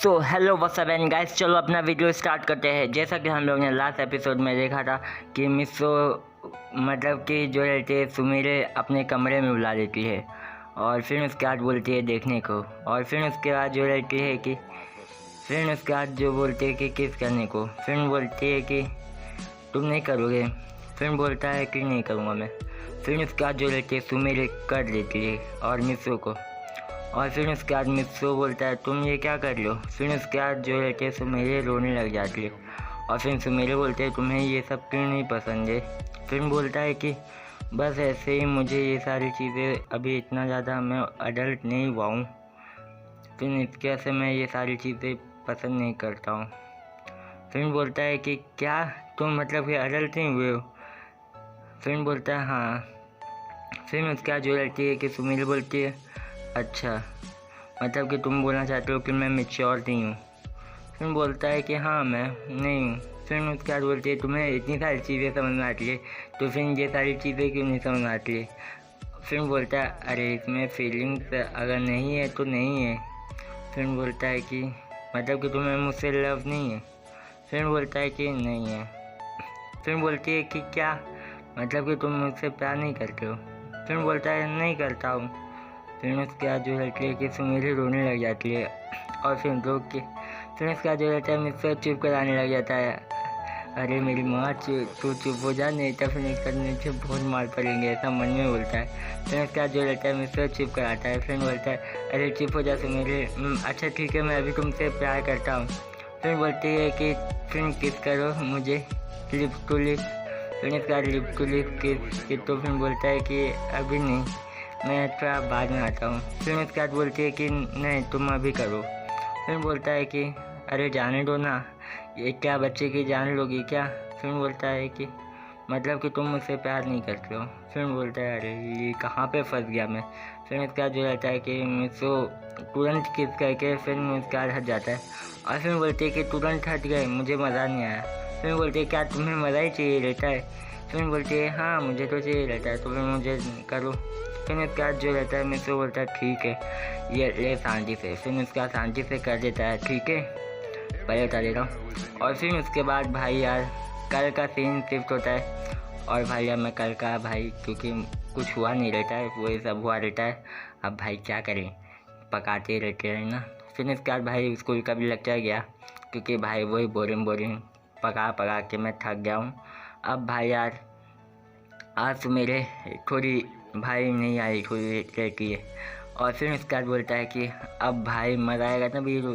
So hello what's up and guys, चलो अपना video start करते हैं। जैसा कि हम लोग ने लास्ट एपिसोड में देखा था कि मिसो मतलब कि जो रहती है सुमीरे अपने कमरे में बुला लेती है और फिर उसके बाद बोलती है देखने को, और फिर उसके बाद जो रहती है कि फिर उसके बाद जो बोलती है कि किस करने को, फिर बोलती है कि तुम नहीं करोगे, फिर बोलता है कि नहीं करूँगा मैं। फिर उसके बाद जो रहती है सुमीरे कर देती है और मिसो को, और फिर उसके बाद मिसो बोलता है तुम ये क्या कर लो। फिर उसके बाद जो रहते हैं सुमेरे रोने लग जाती है और फिर सुमेरे बोलते हैं तुम्हें ये सब क्यों नहीं पसंद है। फिर बोलता है कि बस ऐसे ही, मुझे ये सारी चीज़ें अभी इतना ज़्यादा मैं अडल्ट नहीं हुआ हूँ, फिर इसके वजह से मैं ये सारी चीज़ें पसंद नहीं करता हूँ। फिर बोलता है कि क्या तुम मतलब कि अडल्ट नहीं हुए हो। फिर बोलता है हाँ। फिर उसके बाद जो रहती है कि सुमेरे बोलती है अच्छा, मतलब कि तुम बोलना चाहते हो कि मैं मैच्योर नहीं हूँ। फिर बोलता है कि हाँ मैं नहीं हूँ। फिर उसके बाद बोलती है तुम्हें इतनी सारी चीज़ें समझ में आती है तो फिर ये सारी चीज़ें क्यों नहीं समझ में आती है। फिर बोलता है अरे इसमें फीलिंग्स अगर नहीं है तो नहीं है। फिर बोलता है कि मतलब कि तुम्हें मुझसे लव नहीं है। फिर बोलता है कि नहीं है। फिर बोलती है कि क्या मतलब कि तुम मुझसे प्यार नहीं करते हो। फिर बोलता है नहीं करता हूँ। फिर उसके बाद जो रहती है कि सुमेरे रोने लग जाती है और फिर रोक के फिर उसके बाद जो रहता है मिसो चुप कराने लग जाता है। अरे मेरी माँ तू चुप हो जा, नहीं तो फिर करने से बहुत मार पड़ेंगे, ऐसा मन में बोलता है। फिर उसके बाद जो रहता है मिसो चुप कराता है। फिर बोलता है अरे चुप हो जा सुमेरे, अच्छा ठीक है मैं अभी तुमसे प्यार करता हूँ। फिर बोलती है कि फिर किस करो मुझे लिप टू लिप। फिर उसके बाद लिप टू लिप किस तो फिर बोलता है कि अभी नहीं, मैं थोड़ा बाद में आता हूँ। फिर उसके बाद बोलती है कि नहीं तुम अभी करो। फिर बोलता है कि अरे जाने दो ना, ये क्या बच्चे की जान लोगी क्या। फिर बोलता है कि मतलब कि तुम मुझसे प्यार नहीं करते हो। फिर बोलता है अरे ये कहाँ पे फंस गया मैं। फिर उसके बाद जो रहता है कि मिसो तुरंत किस करके फिर उसके बाद हट जाता है और फिर बोलती है कि तुरंत हट गए, मुझे मज़ा नहीं आया। फिर बोलती है क्या तुम्हें मज़ा ही चाहिए रहता है। फिर बोलती है हाँ मुझे तो चाहिए रहता है, तो फिर मुझे करो। फिर उसके बाद जो रहता है मिसो बोलता है ठीक है ये ले शांति से। फिर उसका शांति से कर देता है ठीक है पहले बता दे रहा हूँ। और फिर उसके बाद भाई यार कल का सीन शिफ्ट होता है और भाई यार मैं कल का भाई क्योंकि कुछ हुआ नहीं रहता है, वही सब हुआ रहता है। अब भाई क्या करें, पकाते रहते हैं ना। फिर उसके बाद भाई स्कूल का भी लेक्चर गया क्योंकि भाई वही बोरिंग पका के मैं थक गया हूँ। अब भाई यार आज मेरे थोड़ी भाई नहीं आई, थोड़ी रहती है। और फिर उसके बाद बोलता है कि अब भाई मज़ा आएगा ना वीरू,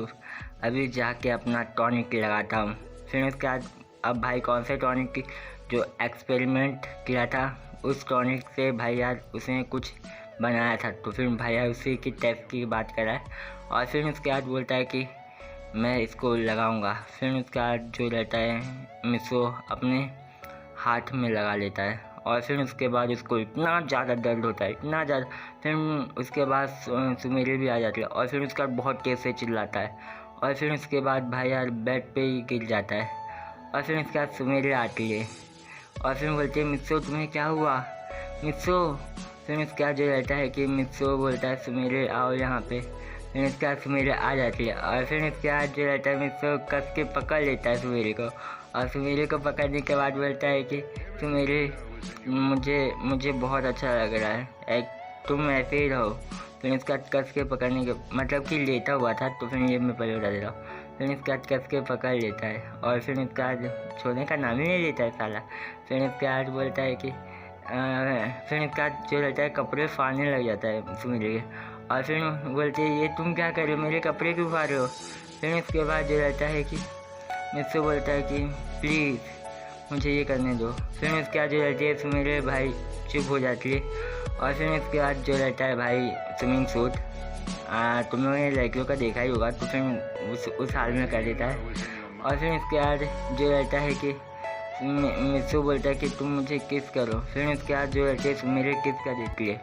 अभी जाके अपना टॉनिक लगाता हूँ। फिर उसके बाद अब भाई कौन से टॉनिक की जो एक्सपेरिमेंट किया था उस टॉनिक से भाई यार उसने कुछ बनाया था, तो फिर भाई यार उसी की टेस्ट की बात कर रहा है। और फिर उसके बाद बोलता है कि मैं इसको लगाऊंगा। फिर उसके बाद जो रहता है मिसो अपने हाथ में लगा लेता है और फिर उसके बाद उसको इतना ज़्यादा दर्द होता है, इतना ज़्यादा। फिर उसके बाद सुमेरे भी आ जाती है और फिर उसका बहुत तेज़ से चिल्लाता है और फिर उसके बाद भाई यार बेड पे ही गिर जाता है। और फिर उसके बाद सुमेरे आती है और फिर बोलती है मिसो तुम्हें क्या हुआ मिसो। फिर उसके बाद जो रहता है कि मिसो बोलता है सुमेरे आओ यहाँ पे। फिर उसके बाद सुमेरे आ जाती है और फिर उसके बाद जो रहता है मिसो कस के पकड़ लेता है सुमेरे को और सुमेरे को पकड़ने के बाद बोलता है कि सुमेरे मुझे बहुत अच्छा लग रहा है, तुम ऐसे ही रहो। फिर उसका कस के पकड़ने के मतलब कि लेटा हुआ था, तो फिर ये मैं पहले बता दे रहा हूँ। फिर उसका कस के पकड़ लेता है और फिर उसका छोड़ने का नाम ही नहीं लेता है साला। फिर उसके बाद बोलता है कि फिर उसका जो रहता है कपड़े फाड़ने लग जाता है सुमेरे के और फिर बोलते है ये तुम क्या कर रहे हो, मेरे कपड़े क्यों फाड़ रहे हो। फिर उसके बाद जो रहता है कि मुझसे बोलता है कि प्लीज़ मुझे ये करने दो। फिर उसके बाद जो रहती है सुमेरे भाई चुप हो जाती है और फिर उसके बाद जो रहता है भाई स्विमिंग सूट तुम लोगों ने लड़कियों का देखा ही होगा, तो फिर उस हाल में कर देता है। और फिर उसके बाद जो रहता है कि मिसो बोलता है कि तुम मुझे किस करो। फिर उसके बाद जो रहती है सुमेरे किस कर देती है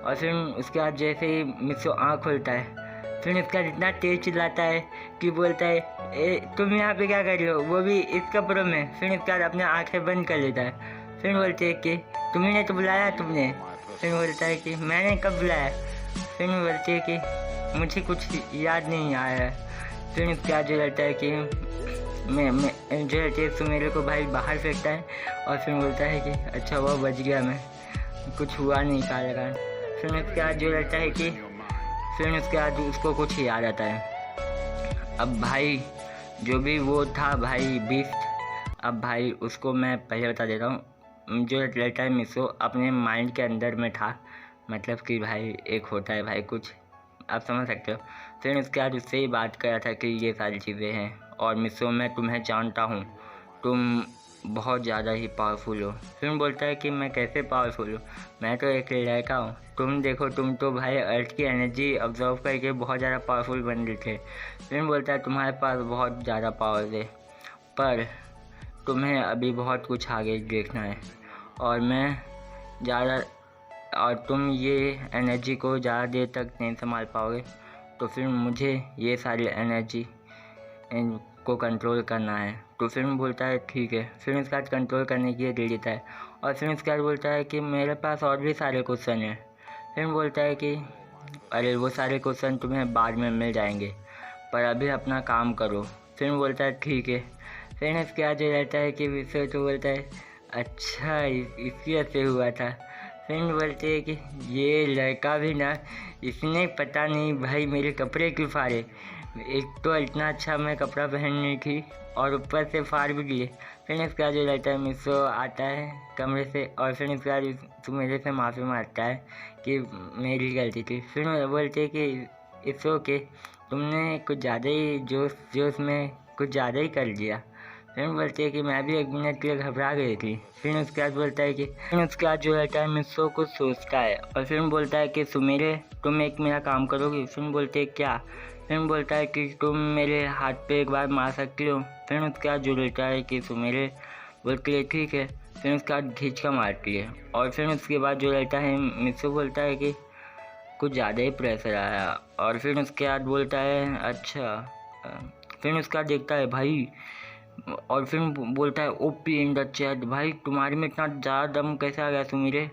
और फिर उसके बाद जैसे ही मिसो आँख खोलता है फिर उसका इतना तेज चिल्लाता है कि बोलता है तुम यहाँ पे क्या कर रहे हो, वो भी इस कपड़ों में। फिर उसके बाद अपने आँखें बंद कर लेता है। फिर बोलते हैं कि तुमने तो बुलाया तुमने। फिर बोलता है कि मैंने कब बुलाया। फिर बोलते हैं कि मुझे कुछ याद नहीं आया है। फिर उसके बाद जो रहता है कि मैं जो रहती है सुमेरे को भाई बाहर फेंकता है और फिर बोलता है कि अच्छा हुआ बच गया, मैं कुछ हुआ नहीं कारण। फिर उसके बाद जो रहता है कि फिर उसके बाद उसको कुछ याद आता है। अब भाई जो भी वो था भाई बीस्ट, अब भाई उसको मैं पहले बता देता हूँ, जो रहता है मिसो अपने माइंड के अंदर में था, मतलब कि भाई एक होता है भाई कुछ, आप समझ सकते हो। फिर उसके बाद उससे ही बात करा था कि ये सारी चीज़ें हैं और मिसो मैं तुम्हें जानता हूँ, तुम बहुत ज़्यादा ही पावरफुल हो। फिर बोलता है कि मैं कैसे पावरफुल हूँ, मैं तो एक लड़का हूँ, तुम देखो तुम तो भाई अर्थ की एनर्जी ऑब्जर्व करके बहुत ज़्यादा पावरफुल बन रहे थे। फिर बोलता है तुम्हारे पास बहुत ज़्यादा पावर है, पर तुम्हें अभी बहुत कुछ आगे देखना है और मैं ज़्यादा, और तुम ये एनर्जी को ज़्यादा देर तक नहीं संभाल पाओगे, तो फिर मुझे ये सारी एनर्जी को कंट्रोल करना है। तो फिर बोलता है ठीक है। फिर उसके बाद कंट्रोल करने की रेडी देता है और फिर उसके बाद बोलता है कि मेरे पास और भी सारे क्वेश्चन हैं। फिर बोलता है कि अरे वो सारे क्वेश्चन तुम्हें बाद में मिल जाएंगे, पर अभी अपना काम करो। फिर बोलता है ठीक है। फिर इसके बाद जो रहता है कि विश्व तो बोलता है अच्छा इसकी वजह से हुआ था। फिर बोलते हैं कि ये लड़का भी ना, इसने पता नहीं भाई मेरे कपड़े क्यों फाड़े, एक तो इतना अच्छा मैं कपड़ा पहननी थी और ऊपर से फाड़ भी दिए। फिर इसके बाद जो रहता है मिसो आता है कमरे से और फिर इसके बाद मेरे से माफ़ी मांगता है कि मेरी गलती थी। फिर बोलते हैं कि इट्स ओके, तुमने कुछ ज़्यादा ही जोश में कुछ ज़्यादा ही कर दिया। फिर बोलते हैं कि मैं भी एक मिनट के लिए घबरा गई थी। फिर उसके बाद बोलता है कि फिर उसके बाद जो रहता है मिसो कुछ सोचता है और फिर बोलता है कि सुमेरे तुम एक मेरा काम करोगी। फिर बोलते हैं क्या। फिर बोलता है कि तुम मेरे हाथ पे एक बार मार सकती हो। फिर उसके बाद जो रहता है कि सुमेरे बोलती है ठीक है। फिर उसके बाद खींच कर मारती है और फिर उसके बाद जो रहता है मिसो बोलता है कि कुछ ज़्यादा ही प्रेशर आया और फिर उसके बाद बोलता है अच्छा। फिर उसके बाद देखता है भाई और फिर बोलता है ओपी इन द चैट, भाई तुम्हारे में इतना ज़्यादा दम कैसे आ गया सुमेरे।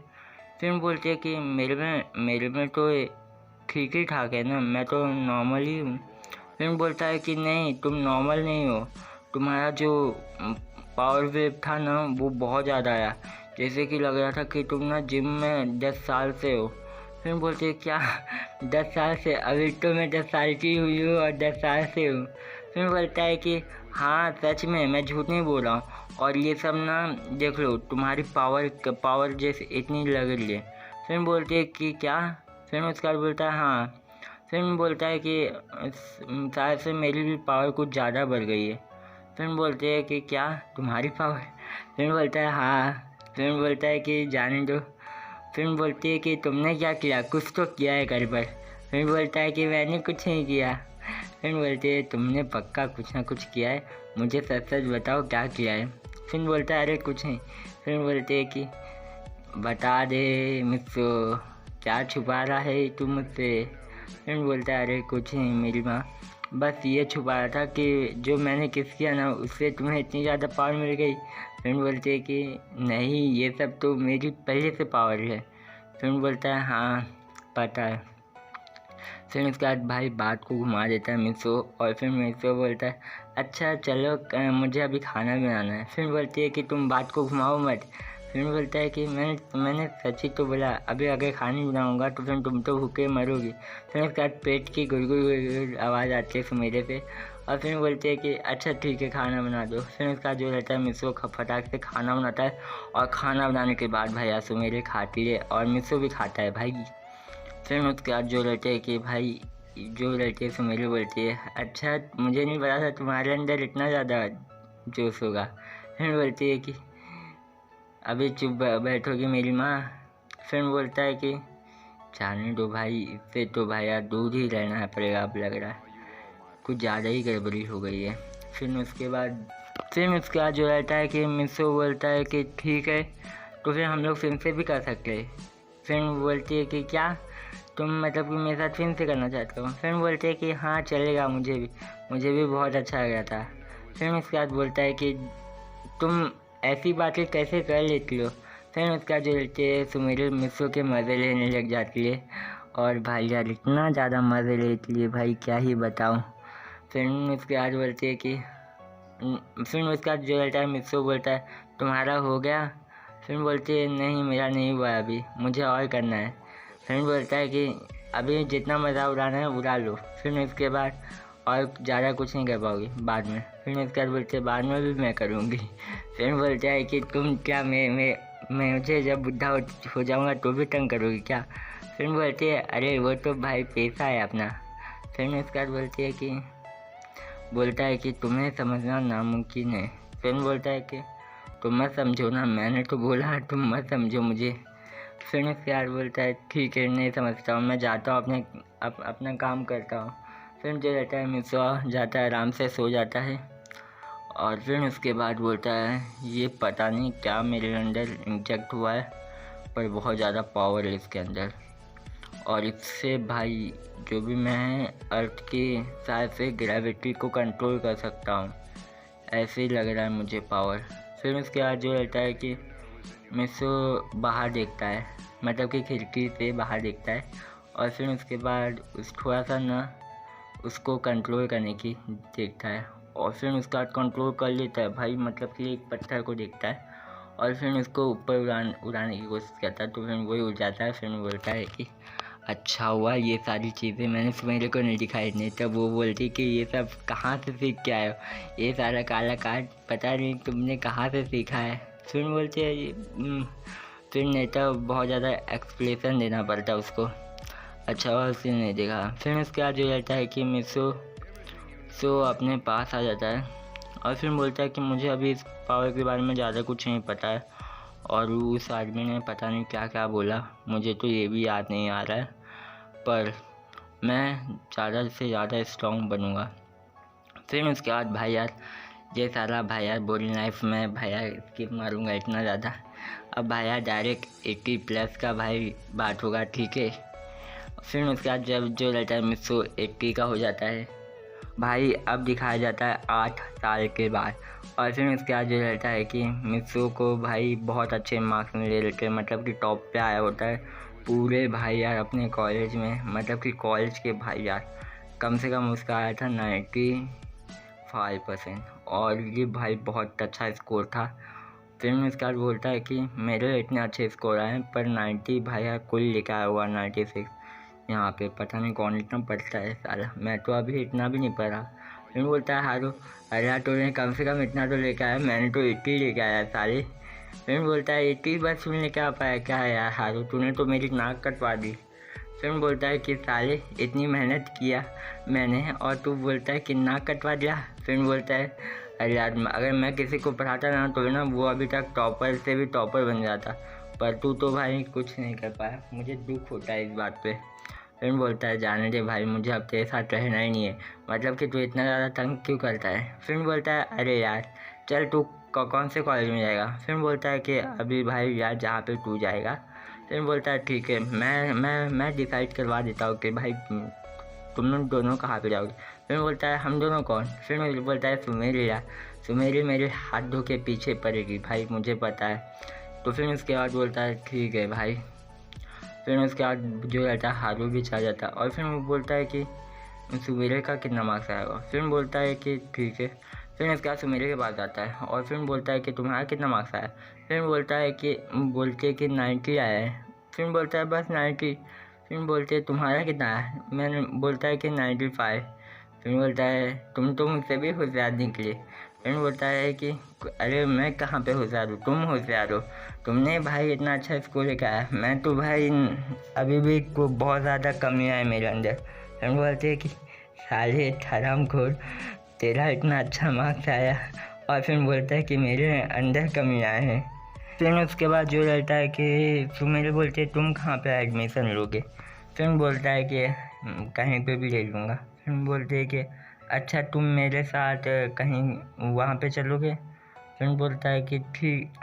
फिर बोलते हैं कि मेरे में तो ठीक ही ठाक है ना, मैं तो नॉर्मल ही हूँ। फिर बोलता है कि नहीं तुम नॉर्मल नहीं हो, तुम्हारा जो पावर वेव था ना वो बहुत ज़्यादा आया, जैसे कि लग रहा था कि तुम ना जिम में 10 साल से हो। फिर बोलते हैं क्या 10 साल से, अभी तो मैं 10 साल की हुई हूँ और 10 साल से हूँ। फिर बोलता है कि हाँ सच में, मैं झूठ नहीं बोल रहा हूँ और ये सब ना देख लो तुम्हारी पावर जैसे इतनी लग रही है। फिर बोलते हैं कि क्या। फिर उसका बोलता है हाँ। फिर बोलता है कि शायद से मेरी भी पावर कुछ ज़्यादा बढ़ गई है। फिर बोलते हैं कि क्या तुम्हारी पावर। फिर बोलता है हाँ। फिर बोलता है कि जाने दो। फिर बोलती है कि तुमने क्या किया, कुछ तो किया है घर पर। फिर बोलता है कि मैंने कुछ नहीं किया। फिर बोलते है तुमने पक्का कुछ ना कुछ किया है, मुझे सच सच बताओ क्या किया है। फिर बोलता है अरे कुछ नहीं। फिर बोलते है कि बता दे मिसो, क्या छुपा रहा है तू मुझसे। फिर बोलता है अरे कुछ नहीं मेरी माँ, बस ये छुपा रहा था कि जो मैंने किस किया ना उससे तुम्हें इतनी ज़्यादा पावर मिल गई। फिर बोलते हैं कि नहीं ये सब तो मेरी पहले से पावर है। फिर बोलता है हाँ पता है। फिर उसके बाद भाई बात को घुमा देता है मिसो और फिर मिसो बोलता है अच्छा चलो मुझे अभी खाना बनाना है। फिर बोलती है कि तुम बात को घुमाओ मत। फिर बोलता है कि मैंने सच ही तो बोला, अभी अगर खाना बनाऊंगा तो फिर तुम तो भूखे मरोगी। फिर उसके बाद पेट की गुड़ आवाज़ आती है सुमेरे पे और फिर बोलते हैं कि अच्छा ठीक है खाना बना दो। फिर उसका जो रहता है मिसो फटाक से खाना बनाता है और खाना बनाने के बाद भैया सुमेरे खाती है और मिसो भी खाता है भाई। फिर उसके बाद जो रहते हैं कि भाई जो रहती है सुमेरे बोलती है अच्छा मुझे नहीं पता था तुम्हारे अंदर इतना ज़्यादा जोश होगा। फिर बोलती है कि अभी चुप बैठोगी मेरी माँ। फिर बोलता है कि जाने दो भाई, इससे तो भाई यार दूर ही रहना पड़ेगा, अब लग रहा है कुछ ज़्यादा ही गड़बड़ी हो गई है। फिर उसके बाद जो रहता है कि मिसो बोलता है कि ठीक है तो फिर हम लोग फिल्म से भी कर सकते हैं। फिर बोलती है कि क्या तुम मतलब कि मेरे साथ फिल्म से करना चाहते हो। फिर बोलते हैं कि हाँ चलेगा, मुझे भी बहुत अच्छा लगा था। फिर उसके बाद बोलता है कि तुम ऐसी बातें कैसे कर लेती हो। फिर उसका जो रहते है सुमेरे मिसो के मज़े लेने लग जाती है और भाई यार इतना ज़्यादा मज़े लेती है भाई क्या ही बताऊँ। फिर उसके बाद बोलती है कि फिर उसके बाद जो रहता है मिस्सो बोलता है तुम्हारा हो गया। फिर बोलती है नहीं मेरा नहीं हुआ है, अभी मुझे और करना है। फिर बोलता है कि अभी जितना मज़ा उड़ाना है उड़ा लो, फिर उसके बाद और ज़्यादा कुछ नहीं कर पाओगी बाद में। फिर उसके बाद बोलते हैं बाद में भी मैं करूँगी। फिर बोलता है कि तुम क्या मुझे जब बुढ़ा हो जाऊँगा तो भी तंग करोगी क्या। फिर बोलती है अरे वो तो भाई पैसा है अपना। फिर उसके बाद बोलता है कि तुम्हें समझना नामुमकिन है। फिर बोलता है कि तुम मत समझो ना, मैंने तो बोला तुम मत समझो मुझे। फिर उसके बाद बोलता है ठीक है नहीं समझता हूँ, मैं जाता हूँ अपना काम करता हूँ। फिर जो रहता है मिस्सो जाता है, आराम से सो जाता है। और फिर उसके बाद बोलता है ये पता नहीं क्या मेरे अंदर इंजेक्ट हुआ है, पर बहुत ज़्यादा पावर है इसके अंदर, और इससे भाई जो भी मैं अर्थ की सहायता से ग्रेविटी को कंट्रोल कर सकता हूँ, ऐसे ही लग रहा है मुझे पावर। फिर उसके बाद जो रहता है कि मिस्सो बाहर देखता है, मतलब कि खिड़की से बाहर देखता है, और फिर उसके बाद थोड़ा सा ना उसको कंट्रोल करने की देखता है, और फिर उसके बाद कंट्रोल कर लेता है भाई, मतलब कि एक पत्थर को देखता है और फिर उसको ऊपर उड़ाने की कोशिश करता है, तो फिर वही उड़ जाता है। फिर बोलता है कि अच्छा हुआ ये सारी चीज़ें मैंने सुमेरे को नहीं दिखाई, नहीं तब वो बोलती कि ये सब कहाँ से सीख के आए हो, ये सारा काला काट पता नहीं तुमने कहाँ से सीखा है। फिर बोलते हैं फिर नहीं तो बहुत ज़्यादा एक्सप्लेशन देना पड़ता उसको, अच्छा हुआ उसने नहीं देखा। फिर उसके बाद जो रहता है कि मिस्सो अपने पास आ जाता है और फिर बोलता है कि मुझे अभी इस पावर के बारे में ज़्यादा कुछ नहीं पता है, और उस आदमी ने पता नहीं क्या क्या बोला, मुझे तो ये भी याद नहीं आ रहा है, पर मैं ज़्यादा से ज़्यादा स्ट्रॉन्ग बनूँगा। फिर उसके बाद भाई यार ये सारा भाई यार बोरिंग लाइफ में भाई यार स्किप मारूँगा इतना ज़्यादा। अब भाई यार डायरेक्ट 80+ का भाई बात होगा, ठीक है। फिर उसके बाद जब जो रहता है मिस्सो 80 का हो जाता है भाई, अब दिखाया जाता है 8 साल के बाद। और फिर उसके बाद जो रहता है कि मिस्सो को भाई बहुत अच्छे मार्क्स मिले रहते हैं, मतलब कि टॉप पे आया होता है पूरे भाई यार अपने कॉलेज में, मतलब कि कॉलेज के भाई यार कम से कम उसका आया था 95%, और ये भाई बहुत अच्छा स्कोर था। फिर उसके बाद बोलता है कि मेरे इतने अच्छे स्कोर आए पर 90 भाई यार कुल लेकर आया हुआ 96, यहाँ पे पता नहीं कौन इतना पढ़ता है साला, मैं तो अभी इतना भी नहीं पढ़ा। फिर बोलता है हारू अरे यार तूने कम से कम इतना तो लेके आया, मैंने तो 80 लेके आया साले। फिर बोलता है 80 बस में लेके आ पाया क्या है यार हारू, तूने तो मेरी नाक कटवा दी। फिर बोलता है कि साले इतनी मेहनत किया मैंने और तू बोलता है कि नाक कटवा दिया। फिर बोलता है अरे यार अगर मैं किसी को पढ़ाता ना तो ना वो अभी तक टॉपर से भी टॉपर बन जाता, पर तू तो भाई कुछ नहीं कर पाया, मुझे दुख होता है इस बात पे। फिर बोलता है जाने दे भाई मुझे अब तेरे साथ रहना ही नहीं है, मतलब कि तू इतना ज़्यादा तंग क्यों करता है। फिर बोलता है अरे यार चल तू कौन से कॉलेज में जाएगा। फिर बोलता है कि अभी भाई यार जहाँ पे तू जाएगा। फिर बोलता है ठीक है मैं डिसाइड करवा देता हूँ कि भाई तुम दोनों कहाँ पे जाओगे। फिर बोलता है हम दोनों कौन। फिर बोलता है सुमेरी यार, सुमेरी मेरे हाथ धो के पीछे पड़ेगी भाई मुझे पता है। तो फिर उसके बाद बोलता है ठीक है भाई। फिर उसके बाद जो रहता है हारू भी चला जाता है, और फिर वो बोलता है कि सुमेरे का कितना मार्क्स आएगा। फिर बोलता है कि ठीक है। फिर उसके बाद सुमेरे के पास आता है और फिर बोलता है कि तुम्हारा कितना मार्क्स आया। फिर बोलता है कि 90 आया है। फिर बोलता है बस 90। फिर बोलते हैं तुम्हारा कितना है। मैंने बोलता है कि 95। फिर बोलता है तुम तो मुझसे भी होशियार निकले। फिर बोलता है कि अरे मैं कहाँ पे होशियार हूँ, तुम होशियार हो, तुमने भाई इतना अच्छा स्कोर लेकर आया, मैं तो भाई अभी भी को बहुत ज़्यादा कमियाँ है मेरे अंदर। फिर बोलते हैं कि साले हरामखोर तेरा इतना अच्छा मार्क्स आया, और फिर बोलता है कि मेरे अंदर कमियाँ हैं। फिर उसके बाद जो रहता है कि सुमेरे बोलते हैं तुम कहाँ पे एडमिशन लोगे। फिर बोलता है कि कहीं पे भी ले लूँगा। फिर बोलते हैं कि अच्छा तुम मेरे साथ कहीं वहाँ पे चलोगे। फिर बोलता है कि ठीक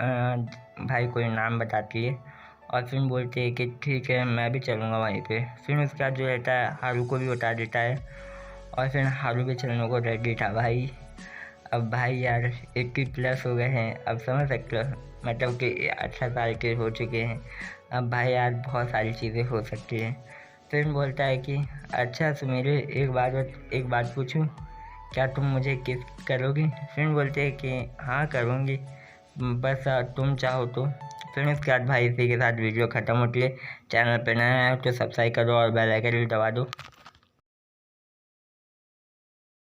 भाई कोई नाम बताती है, और फिर बोलते हैं कि ठीक है मैं भी चलूँगा वहीं पे। फिर उसके बाद जो रहता है हारू को भी बता देता है, और फिर हारू भी चलने को रेडी था भाई। अब भाई यार 80+ हो गए हैं, अब समझ सकते हो, मतलब कि 18 साल के हो चुके हैं, अब भाई यार बहुत सारी चीज़ें हो सकती हैं। फिर बोलता है कि अच्छा सुमेरे एक बात पूछूं क्या तुम मुझे किस करोगी? फ्रेंड बोलते हैं कि हाँ करूँगी, बस तुम चाहो तो। फिर उसके बाद भाई इसी के साथ वीडियो ख़त्म होती है। चैनल पे नया है तो सब्सक्राइब करो और बेल आइकन भी दबा दो।